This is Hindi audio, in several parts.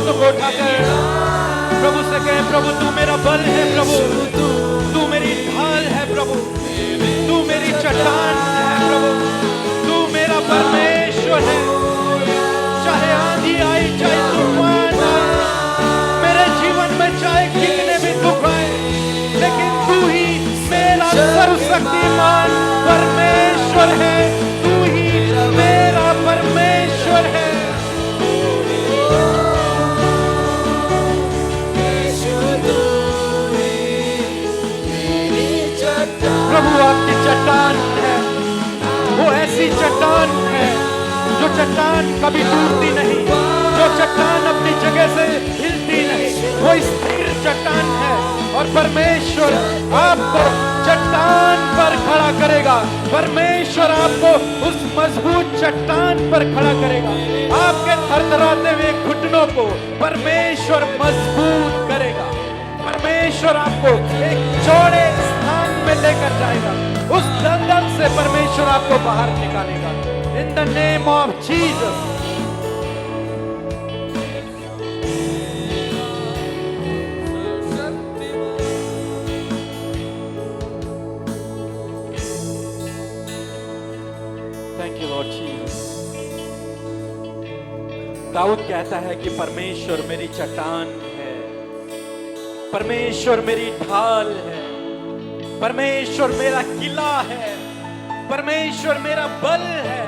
हाथों को उठाकर प्रभु से कहें, प्रभु तू मेरा बल है, प्रभु तू मेरी ढाल है, प्रभु तू मेरी चट्टान है, प्रभु तू मेरा परमेश्वर है। चाहे आंधी आई, चाहे तूफान आए मेरे जीवन में, चाहे कितने भी दुख आए, लेकिन तू ही मेरा सर्वशक्तिमान परमेश्वर है, तू ही मेरा परमेश्वर है। प्रभु आपकी चट्टान है, वो ऐसी चट्टान है जो चट्टान कभी टूटती नहीं, जो चट्टान अपनी जगह से हिलती नहीं, वो स्थिर चट्टान है। और परमेश्वर आपको चट्टान पर खड़ा करेगा, परमेश्वर आपको उस मजबूत चट्टान पर खड़ा करेगा। आपके थरथराते हुए घुटनों को परमेश्वर मजबूत करेगा। परमेश्वर आपको एक चौड़े स्थान में लेकर जाएगा, उस दलदल से परमेश्वर आपको बाहर निकालेगा। In the name of Jesus. Thank you Lord Jesus. दाऊद कहता है कि परमेश्वर मेरी चट्टान है, परमेश्वर मेरी ढाल है, परमेश्वर मेरा किला है, परमेश्वर मेरा बल है,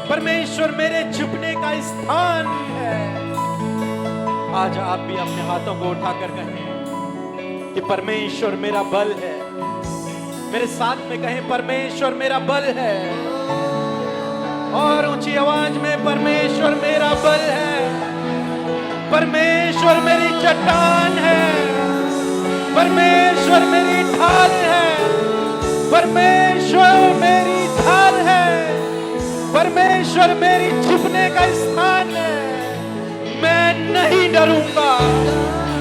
परमेश्वर मेरे छुपने का स्थान है। आज आप भी अपने हाथों को उठाकर कहें कि परमेश्वर मेरा बल है। मेरे साथ में कहें, परमेश्वर मेरा बल है। और ऊंची आवाज में, परमेश्वर मेरा बल है, परमेश्वर मेरी चट्टान है, परमेश्वर मेरी ढाल है, परमेश्वर मेरी ढाल है, परमेश्वर मेरी छुपने का स्थान है। मैं नहीं डरूंगा,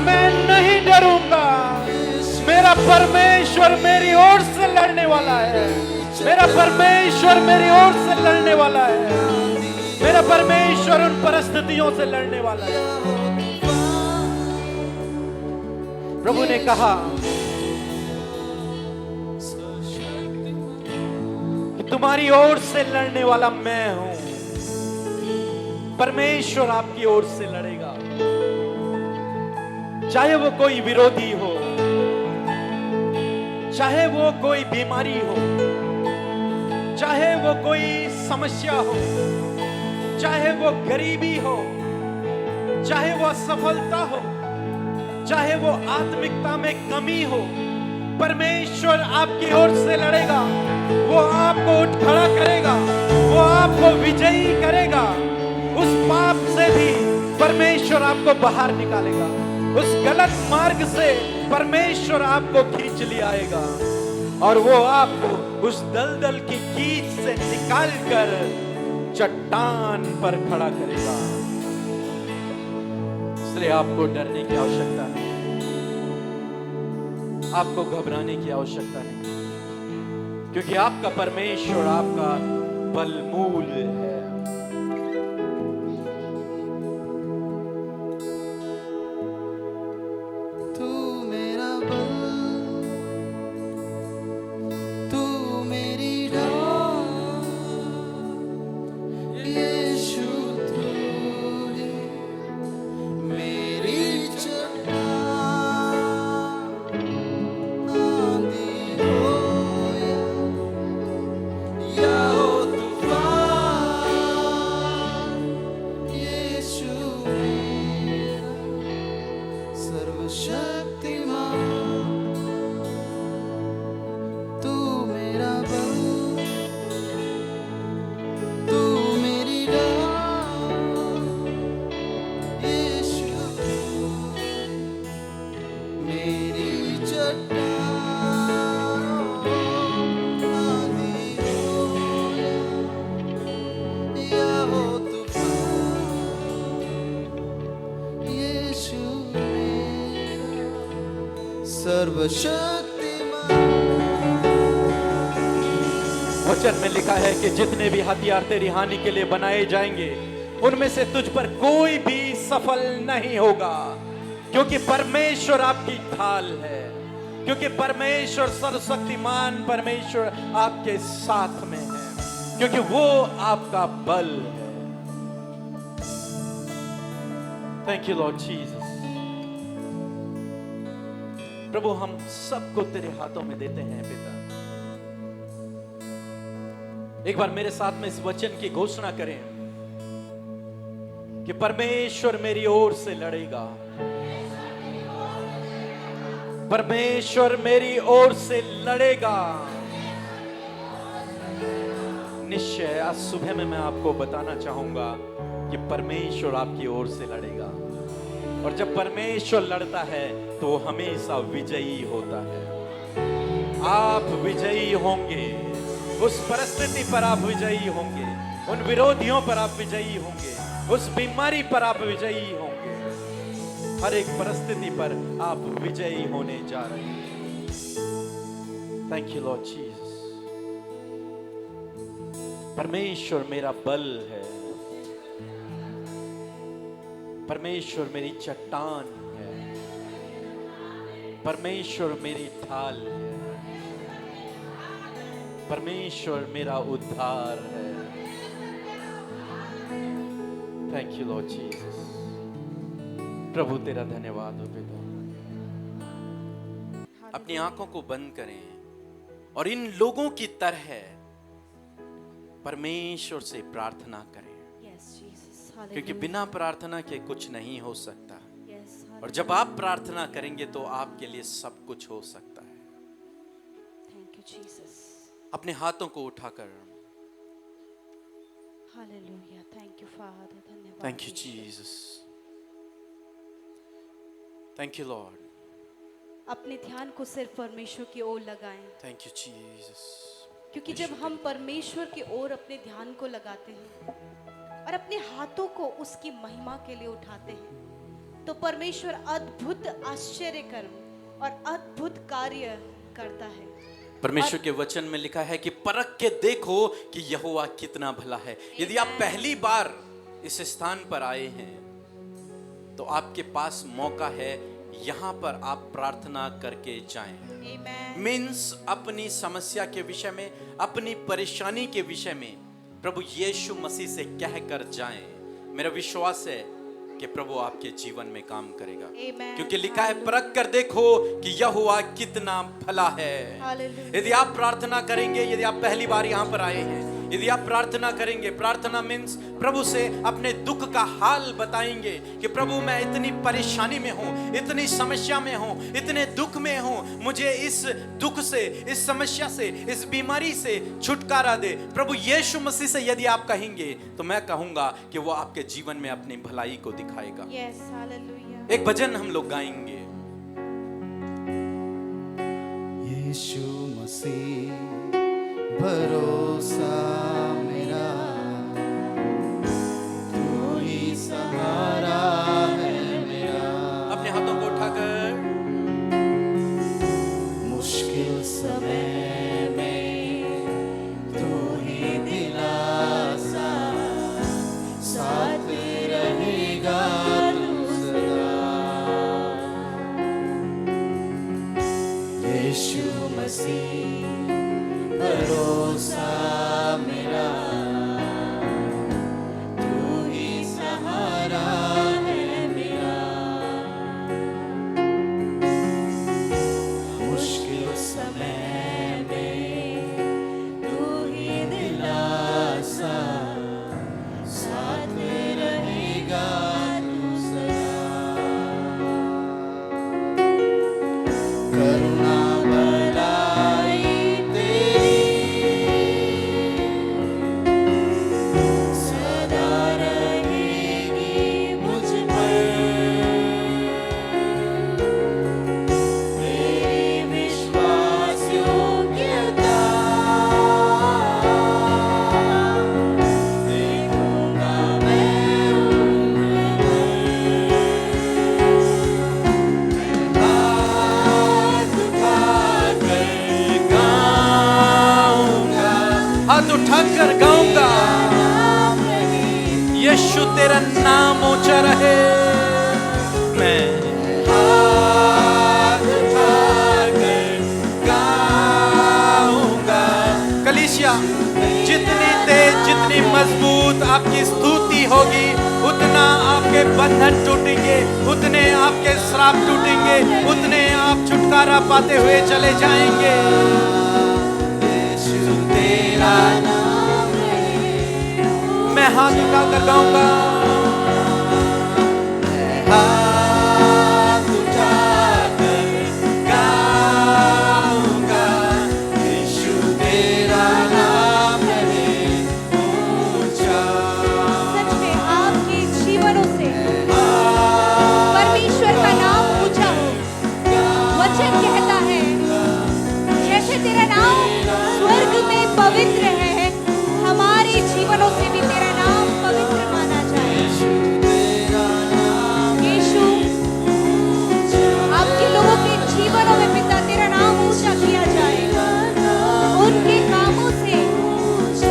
मैं नहीं डरूंगा। मेरा परमेश्वर मेरी ओर से लड़ने वाला है, मेरा परमेश्वर मेरी ओर से लड़ने वाला है, मेरा परमेश्वर उन परिस्थितियों से लड़ने वाला है। प्रभु ने कहा कि तुम्हारी ओर से लड़ने वाला मैं हूं। परमेश्वर आपकी ओर से लड़ेगा, चाहे वो कोई विरोधी हो, चाहे वो कोई बीमारी हो, चाहे वो कोई समस्या हो, चाहे वो गरीबी हो, चाहे वो असफलता हो, चाहे वो आत्मिकता में कमी हो, परमेश्वर आपकी ओर से लड़ेगा। वो आपको उठ खड़ा करेगा, वो आपको विजयी करेगा। उस पाप से भी परमेश्वर आपको बाहर निकालेगा, उस गलत मार्ग से परमेश्वर आपको खींच ले आएगा और वो आपको उस दलदल की कीच से निकालकर चट्टान पर खड़ा करेगा। इसलिए आपको डरने की आवश्यकता नहीं, आपको घबराने की आवश्यकता नहीं, क्योंकि आपका परमेश्वर आपका बलमूल है। वचन में लिखा है कि जितने भी हथियार तेरी हानि के लिए बनाए जाएंगे, उनमें से तुझ पर कोई भी सफल नहीं होगा, क्योंकि परमेश्वर आपकी ढाल है, क्योंकि परमेश्वर सर्वशक्तिमान परमेश्वर आपके साथ में है, क्योंकि वो आपका बल है। Thank you Lord Jesus. प्रभु हम सबको तेरे हाथों में देते हैं पिता। एक बार मेरे साथ में इस वचन की घोषणा करें कि परमेश्वर मेरी ओर से लड़ेगा, परमेश्वर मेरी ओर से लड़ेगा। निश्चय आज सुबह में मैं आपको बताना चाहूंगा कि परमेश्वर आपकी ओर से लड़ेगा, और जब परमेश्वर लड़ता है तो वो हमेशा विजयी होता है। आप विजयी होंगे, उस परिस्थिति पर आप विजयी होंगे, उन विरोधियों पर आप विजयी होंगे, उस बीमारी पर आप विजयी होंगे, हर एक परिस्थिति पर आप विजयी होने जा रहे हैं। Thank you Lord Jesus. परमेश्वर मेरा बल है, परमेश्वर मेरी चट्टान है, परमेश्वर मेरी ढाल है, परमेश्वर मेरा उद्धार है। Thank you Lord Jesus. प्रभु तेरा धन्यवाद हो पिता। अपनी आंखों को बंद करें और इन लोगों की तरह परमेश्वर से प्रार्थना करें, क्योंकि बिना प्रार्थना के कुछ नहीं हो सकता, और जब आप प्रार्थना करेंगे तो आपके लिए सब कुछ हो सकता है। Thank you Jesus. अपने हाथों को उठाकर हालेलुया। Thank you father. धन्यवाद। Thank you Jesus. Thank you Lord. अपने ध्यान को सिर्फ परमेश्वर की ओर लगाएं, थैंक यू जीसस। क्योंकि जब हम परमेश्वर की ओर अपने ध्यान को लगाते हैं और अपने हाथों को उसकी महिमा के लिए उठाते हैं, तो परमेश्वर अद्भुत आश्चर्य कर्म और अद्भुत कार्य करता है। परमेश्वर के वचन में लिखा है कि परख के देखो कि यहोवा कितना भला है। यदि आप पहली बार इस स्थान पर आए हैं तो आपके पास मौका है, यहाँ पर आप प्रार्थना करके जाएं। मीन्स अपनी समस्या के विषय में, अपनी परेशानी के विषय में प्रभु यीशु मसीह से कह कर जाएं। मेरा विश्वास है कि प्रभु आपके जीवन में काम करेगा, क्योंकि लिखा है परख कर देखो कि यहोवा कितना भला है। यदि आप प्रार्थना करेंगे, यदि आप पहली बार यहाँ पर आए हैं, यदि आप प्रार्थना करेंगे, प्रार्थना मीन्स प्रभु से अपने दुख का हाल बताएंगे कि प्रभु मैं इतनी परेशानी में हूँ, इतनी समस्या में हूँ, इतने दुख में हूँ, मुझे इस दुख से, इस समस्या से, इस बीमारी से छुटकारा दे। प्रभु यीशु मसीह से यदि आप कहेंगे तो मैं कहूँगा कि वो आपके जीवन में अपनी भलाई को दिखाएगा। Yes, hallelujah. एक भजन हम लोग गाएंगे। यीशु मसीह भरोसा मेरा, तू ही सहारा है मेरा। अपने हाथों को उठाकर मुश्किल समय में तू ही दिलासा, साथ रहेगा तू सदा। यीशु मसीह भरोसा मेरा, यीशु तेरा नाम ऊंचा रहे। मैं हाथ उठाकर गाऊंगा। कलीसिया, जितनी तेज, जितनी मजबूत आपकी स्तुति होगी, उतना आपके बंधन टूटेंगे, उतने आपके श्राप टूटेंगे, उतने आप छुटकारा पाते हुए चले जाएंगे। यीशु तेरा नाम है। मैं हाथ उठाकर गाऊंगा। हाथ उठाकर गाऊंगा। यीशु तेरा नाम है ऊंचा। सच में आपके जीवनों से परमेश्वर का नाम ऊंचा हो। वचन कहता है जैसे तेरा नाम स्वर्ग में पवित्र है, हमारे जीवनों से भी तेरा नाम पवित्र माना जाए। यीशु, आपके लोगों के जीवनों में पिता तेरा नाम ऊंचा किया जाए। उनके कामों से,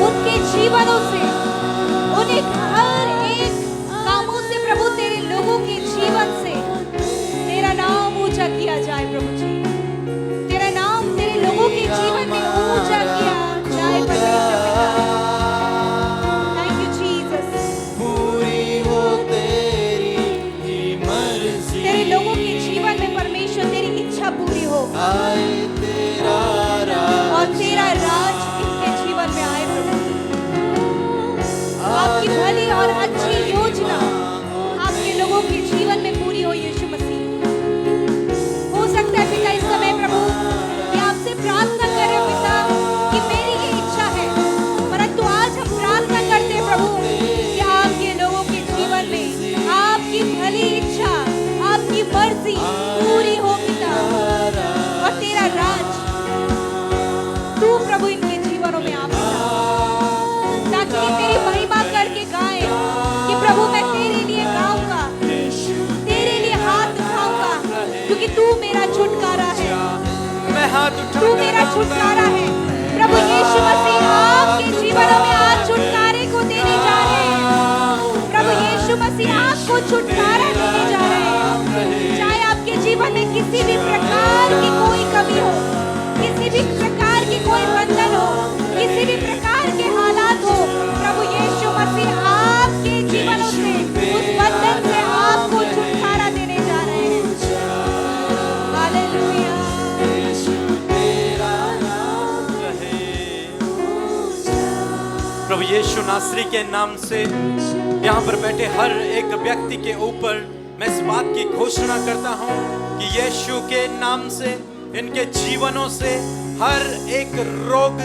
उनके जीवनों से, उन्हें हर एक कामों से प्रभु तेरे लोगों के जीवन से तेरा नाम ऊंचा किया जाए। प्रभु जी, तेरा नाम तेरे लोगों के जीवन में ऊंचा किया जाए। परमेश्वर पिता, थैंक यू जीसस। पूरी हो तेरी ही मर्जी। तेरे लोगों के जीवन में परमेश्वर तेरी इच्छा पूरी हो आए तेरा राज। और तेरा राज इनके जीवन में आए। प्रभु, आपकी भली और अच्छी योजना आपके लोगों के जीवन में पूरी हो। यीशु मसीह, हो सकता है पिता इस समय प्रभु कि आपसे प्रार्थना करें पिता कि मेरी ये इच्छा है, परंतु आज हम प्रार्थना करते हैं प्रभु कि आपके लोगों के जीवन में आपकी भली इच्छा, आपकी मर्जी पूरी हो पिता, और तेरा राज तू प्रभु इनके जीवनों में आ पिता, ताकि ये तेरी महिमा करके गाए कि प्रभु मैं तेरे लिए गाऊंगा, तेरे लिए हाथ उठाऊंगा, क्योंकि तू मेरा छुटकारा है। मैं हाथ उठा, तू मेरा छुटकारा है। प्रभु यीशु मसीह आपके जीवनों में आज छुटकारे को देने जा रहे हैं। प्रभु यीशु मसीह आपको छुटकारा देने जा रहे हैं। चाहे आपके जीवन में किसी भी प्रकार की कोई कमी हो, किसी भी प्रकार की कोई बंधन हो, किसी भी प्रकार के हालात हो, प्रभु यीशु मसीह आपके जीवनों से, उस बंधन से आपको छुटकारा देने जा रहे हैं। हालेलुया। प्रभु यीशु नासरी के नाम से यहाँ पर बैठे हर एक व्यक्ति के ऊपर मैं इस बात की घोषणा करता हूँ कि यीशु के नाम से इनके जीवनों से हर एक रोग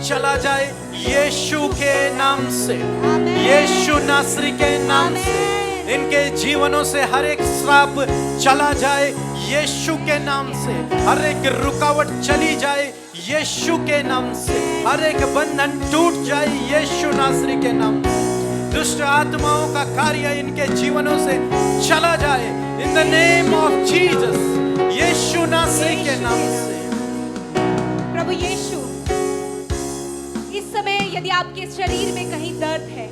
चला जाए। यीशु के नाम से, यीशु नासरी के नाम से इनके जीवनों से हर एक श्राप चला जाए। यीशु के नाम से हर एक रुकावट चली जाए। यीशु के नाम से हर एक बंधन टूट जाए। यीशु नासरी के नाम से दुष्ट आत्माओं का कार्य इनके जीवनों से चला जाए। In the name of Jesus, Yeshu नासरी के नाम से। प्रभु यीशु, इस समय यदि आपके शरीर में कहीं दर्द है,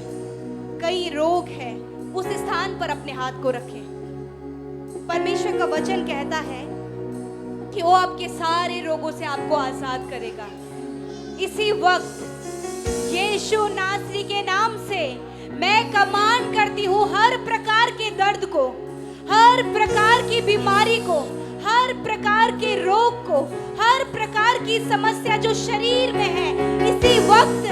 कहीं रोग है, उस स्थान पर अपने हाथ को रखें। परमेश्वर का वचन कहता है कि वो आपके सारे रोगों से आपको आजाद करेगा। इसी वक्त यीशु नासरी के नाम से मैं कमांड करती हूँ हर प्रकार के दर्द को, हर प्रकार की बीमारी को, हर प्रकार के रोग को, हर प्रकार की समस्या जो शरीर में है, इसी वक्त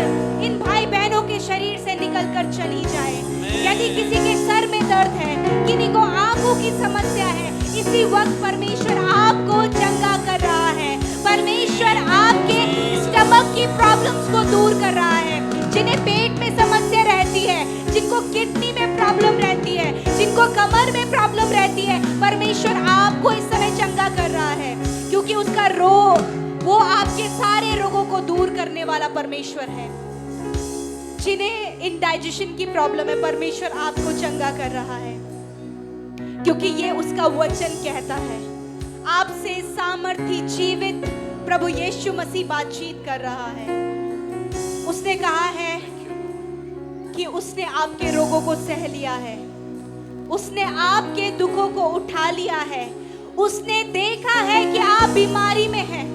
इन भाई बहनों के शरीर से निकल कर चली जाए। यदि किसी के सर में दर्द है, किसी को आंखों की समस्या है, इसी वक्त परमेश्वर आपको चंगा कर रहा है। परमेश्वर आपके स्टमक की प्रॉब्लम्स को दूर कर रहा है। जिन्हें पेट में समस्या रहती है, जिनको किडनी में प्रॉब्लम रहती है, जिनको कमर में प्रॉब्लम रहती है, परमेश्वर आपको इस समय चंगा कर रहा है, क्योंकि उसका रोग वो आपके सारे रोगों को दूर करने वाला परमेश्वर है। जिन्हें इंडाइजेशन की प्रॉब्लम है, परमेश्वर आपको चंगा कर रहा है, क्योंकि ये उसका वचन कहता है। आपसे सामर्थी जीवित प्रभु यीशु मसीह बातचीत कर रहा है। उसने कहा है कि उसने आपके रोगों को सह लिया है, उसने आपके दुखों को उठा लिया है। उसने देखा है कि आप बीमारी में हैं,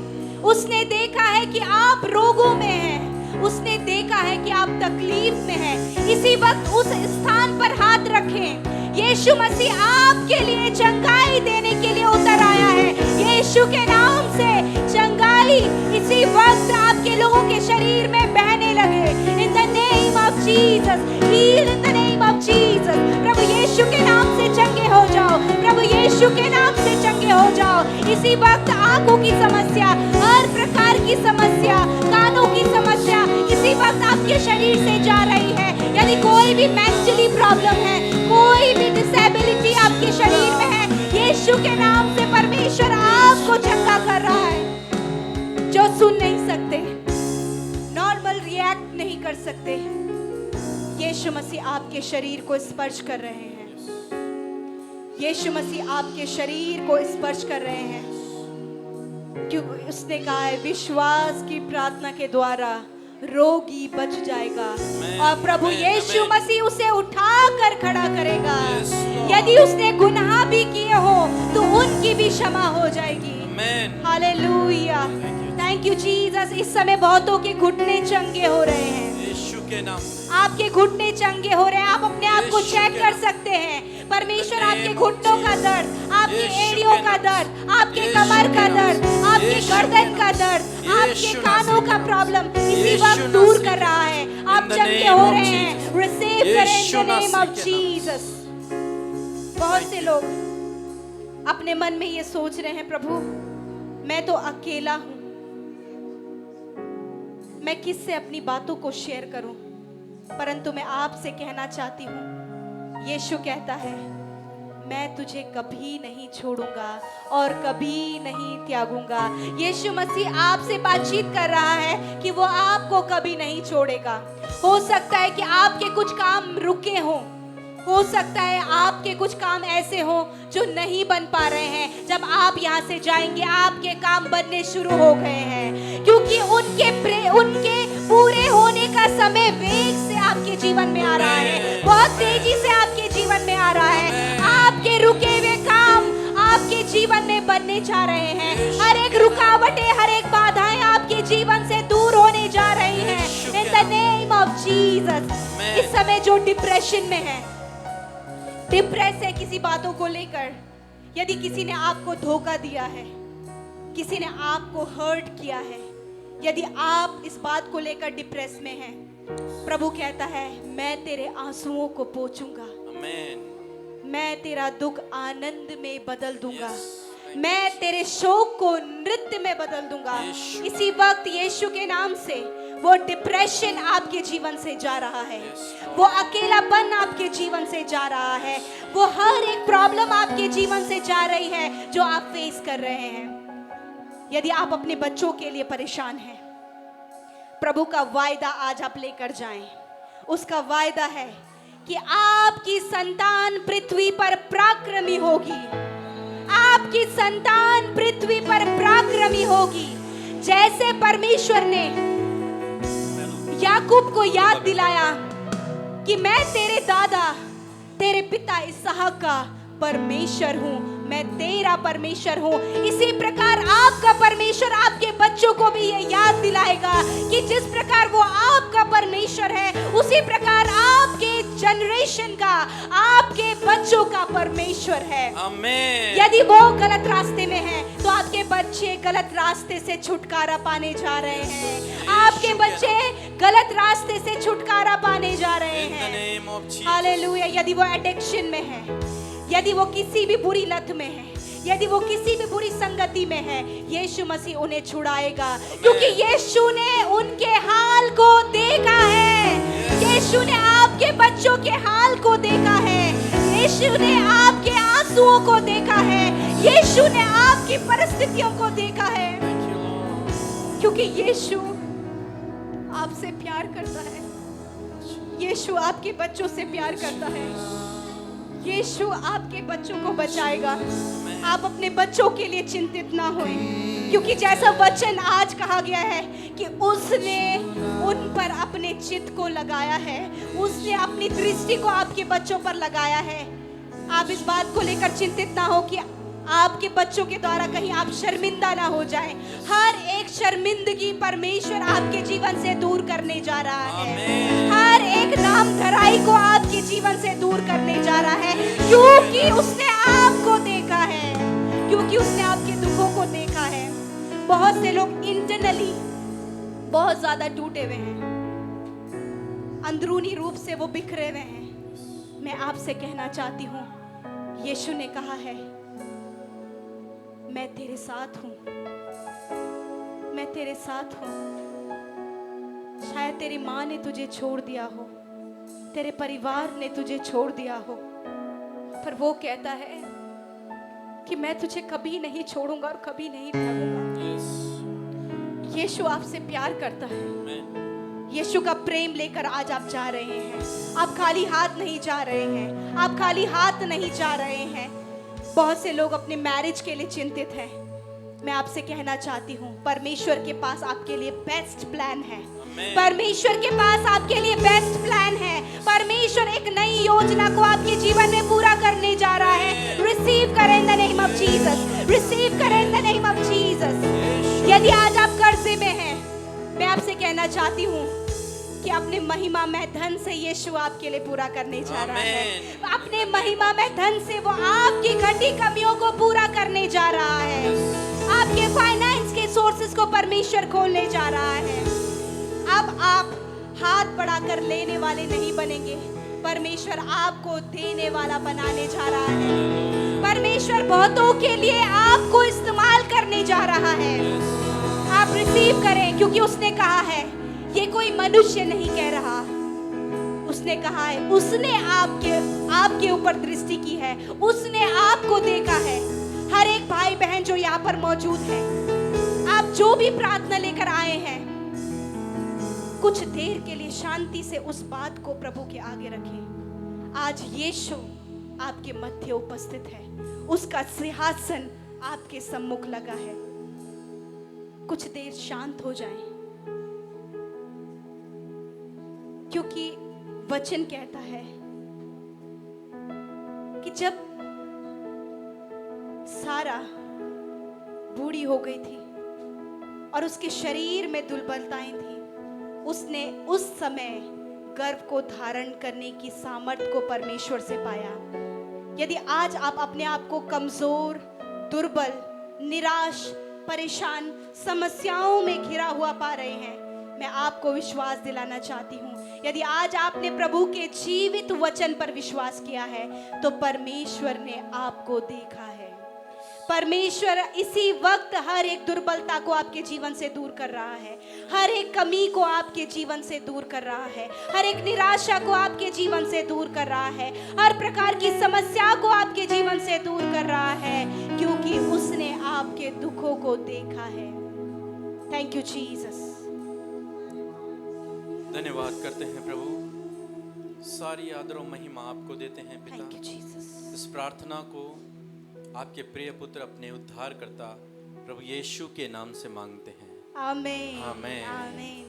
उसने देखा है कि आप रोगों में हैं, उसने देखा है कि आप तकलीफ में हैं। इसी वक्त उस स्थान पर हाथ रखें। यीशु मसीह आपके लिए चंगाई देने के लिए उतर आया है। यीशु के नाम से चंगाई इसी वक्त आपके लोगों के शरीर में बहने लगे। In the name of Jesus, heal in the name of Jesus. प्रभु यीशु के नाम से चंगे हो जाओ, प्रभु यीशु के नाम से चंगे हो जाओ। इसी वक्त आंखों की समस्या, हर प्रकार की समस्या, कानों की समस्या इसी वक्त आपके शरीर से जा रही है। यदि कोई भी मेंटली प्रॉब्लम है, कोई भी डिसेबिलिटी आपके शरीर में है, यीशु के नाम से परमेश्वर आपको चंगा कर रहा है। जो सुन नहीं सकते, नॉर्मल रिएक्ट नहीं कर सकते, यीशु मसीह आपके शरीर को स्पर्श कर रहे हैं। यीशु मसीह आपके शरीर को स्पर्श कर रहे हैं, क्योंकि उसने कहा है विश्वास की प्रार्थना के द्वारा रोगी बच जाएगा और प्रभु यीशु मसीह उसे उठाकर खड़ा करेगा। यदि उसने गुनाह भी किए हो तो उनकी भी क्षमा हो जाएगी। Hallelujah, thank you Jesus. इस समय बहुतों के घुटने चंगे हो रहे हैं, यीशु के नाम। आपके घुटने चंगे हो रहे हैं। आप अपने आप को चेक कर सकते हैं। परमेश्वर आपके घुटनों का दर्द, आपके एड़ियों का दर्द, आपके कमर का दर्द, आपके गर्दन का दर्द, आपके कानों का प्रॉब्लम इसी वक्त दूर कर रहा है। आप चंगे हो रहे हैं। रिसीव करें in the name of Jesus. बहुत से लोग अपने मन में ये सोच रहे हैं, प्रभु मैं तो अकेला हूं, मैं किससे अपनी बातों को शेयर करूं। परंतु मैं आपसे कहना चाहती हूं, यीशु कहता है मैं तुझे कभी नहीं छोड़ूंगा और कभी नहीं त्यागूंगा। यीशु मसीह आपसे बातचीत कर रहा है कि वो आपको कभी नहीं छोड़ेगा। हो सकता है कि आपके कुछ काम रुके हों, हो सकता है आपके कुछ काम ऐसे हो जो नहीं बन पा रहे हैं। जब आप यहाँ से जाएंगे आपके काम बनने शुरू हो गए हैं, क्योंकि उनके पूरे होने का समय वेग से आपके जीवन में आ रहा है, बहुत तेजी से आपके जीवन में आ रहा है। आपके रुके हुए काम आपके जीवन में बनने जा रहे हैं। हर एक रुकावटें, हर एक बाधाएं आपके जीवन से दूर होने जा रही हैं। इन द नेम ऑफ जीसस। इस समय जो डिप्रेशन में है, डिप्रेस है किसी बातों को लेकर, यदि किसी ने आपको धोखा दिया है, किसी ने आपको हर्ट किया है, यदि आप इस बात को लेकर डिप्रेस में हैं, प्रभु कहता है मैं तेरे आंसुओं को पोंछूंगा, मैं तेरा दुख आनंद में बदल दूंगा, मैं तेरे शोक को नृत्य में बदल दूंगा। इसी वक्त यीशु के नाम से वो डिप्रेशन आपके जीवन से जा रहा है, वो अकेलापन आपके जीवन से जा रहा है, वो हर एक प्रॉब्लम आपके जीवन से जा रही है जो आप फेस कर रहे हैं। यदि आप अपने बच्चों के लिए परेशान हैं, प्रभु का वायदा आज आप लेकर जाएं। उसका वायदा है कि आपकी संतान पृथ्वी पर पराक्रमी होगी, आपकी संतान पृथ्वी पर पराक्रमी होगी। जैसे परमेश्वर ने याकूब को याद दिलाया कि मैं तेरे दादा, तेरे पिता इसहाक का परमेश्वर हूं, मैं तेरा परमेश्वर हूं, इसी प्रकार आपका परमेश्वर आपके बच्चों को भी ये याद दिलाएगा कि जिस प्रकार वो आपका परमेश्वर है, उसी प्रकार आपके जनरेशन का, आपके बच्चों का परमेश्वर है। आमीन। यदि वो गलत रास्ते में है तो आपके बच्चे गलत रास्ते से छुटकारा पाने जा रहे हैं। आपके बच्चे गलत रास्ते से छुटकारा पाने जा रहे हैं। हालेलुया। यदि वो एडिक्शन में है, यदि वो किसी भी बुरी लत में है, यदि वो किसी भी बुरी संगति में है, यीशु मसीह उन्हें छुड़ाएगा, क्योंकि यीशु ने उनके हाल को देखा है। यीशु ने आपके बच्चों के हाल को देखा है, यीशु ने आपके आंसुओं को देखा है, यीशु ने आपकी परिस्थितियों को देखा है, क्योंकि यीशु आपसे प्यार करता है। यीशु आपके बच्चों से प्यार करता है। यीशु आपके बच्चों को बचाएगा। आप अपने बच्चों के लिए चिंतित ना होएं। क्योंकि जैसा वचन आज कहा गया है कि उसने उन पर अपने चित्त को लगाया है, उसने अपनी दृष्टि को आपके बच्चों पर लगाया है। आप इस बात को लेकर चिंतित ना हो कि आपके बच्चों के द्वारा कहीं आप शर्मिंदा ना हो जाएं। हर एक शर्मिंदगी परमेश्वर आपके जीवन से दूर करने जा रहा है। हर एक नाम धराई को आपके जीवन से दूर करने जा रहा है, क्योंकि उसने आपको देखा है, क्योंकि उसने आपके दुखों को देखा है। बहुत से लोग इंटरनली बहुत ज्यादा टूटे हुए हैं, अंदरूनी रूप से वो बिखरे हुए हैं। मैं आपसे कहना चाहती हूँ, यीशु ने कहा है, मैं तेरे साथ हूं, मैं तेरे साथ हूं। शायद तेरी माँ ने तुझे छोड़ दिया हो, तेरे परिवार ने तुझे छोड़ दिया हो, पर वो कहता है कि मैं तुझे कभी नहीं छोड़ूंगा और कभी नहीं त्यागूंगा। यीशु आपसे प्यार करता है। यीशु का प्रेम लेकर आज आप जा रहे हैं। आप खाली हाथ नहीं जा रहे हैं, आप खाली हाथ नहीं जा रहे हैं। बहुत से लोग अपने मैरिज के लिए चिंतित हैं। मैं आपसे कहना चाहती हूँ, परमेश्वर के पास आपके लिए बेस्ट प्लान है। परमेश्वर के पास आपके लिए बेस्ट प्लान है। परमेश्वर एक नई योजना को आपके जीवन में पूरा करने जा रहा है। रिसीव करें in the name of Jesus, receive करें in the name of Jesus. यदि आज आप कर्जे में हैं, मैं आपसे कहना चाहती हूँ कि अपने महिमा में धन से यीशु आपके लिए पूरा करने जा रहा है। अपने महिमा में धन से वो आपकी घटी कमियों को पूरा करने जा रहा है। आपके फाइनेंस के सोर्सेस को परमेश्वर खोलने जा रहा है। अब आप हाथ बढ़ाकर लेने वाले नहीं बनेंगे, परमेश्वर आपको देने वाला बनाने जा रहा है। परमेश्वर बहुतों के लिए आपको इस्तेमाल करने जा रहा है। आप रिसीव करें, क्योंकि उसने कहा है, ये कोई मनुष्य नहीं कह रहा, उसने कहा है, उसने आपके ऊपर दृष्टि की है, उसने आपको देखा है। हर एक भाई बहन जो यहाँ पर मौजूद है, आप जो भी प्रार्थना लेकर आए हैं, कुछ देर के लिए शांति से उस बात को प्रभु के आगे रखें। आज यीशु आपके मध्य उपस्थित है, उसका सिंहासन आपके सम्मुख लगा है। कुछ देर शांत हो जाएं, क्योंकि वचन कहता है कि जब सारा बूढ़ी हो गई थी और उसके शरीर में दुर्बलताएं थी, उसने उस समय गर्भ को धारण करने की सामर्थ्य को परमेश्वर से पाया। यदि आज आप अपने आप को कमजोर, दुर्बल, निराश, परेशान, समस्याओं में घिरा हुआ पा रहे हैं, मैं आपको विश्वास दिलाना चाहती हूँ, यदि आज आपने प्रभु के जीवित वचन पर विश्वास किया है, तो परमेश्वर ने आपको देखा है। परमेश्वर इसी वक्त हर एक दुर्बलता को आपके जीवन से दूर कर रहा है, हर एक कमी को आपके जीवन से दूर कर रहा है, हर एक निराशा को आपके जीवन से दूर कर रहा है, हर प्रकार की समस्या को आपके जीवन से दूर कर रहा है, क्योंकि उसने आपके दुखों को देखा है। Thank you Jesus. धन्यवाद करते हैं प्रभु, सारी आदर और महिमा आपको देते हैं पिता। Thank you Jesus. इस प्रार्थना को आपके प्रिय पुत्र अपने उद्धारकर्ता प्रभु यीशु के नाम से मांगते हैं। आमीन। आमीन। आमीन।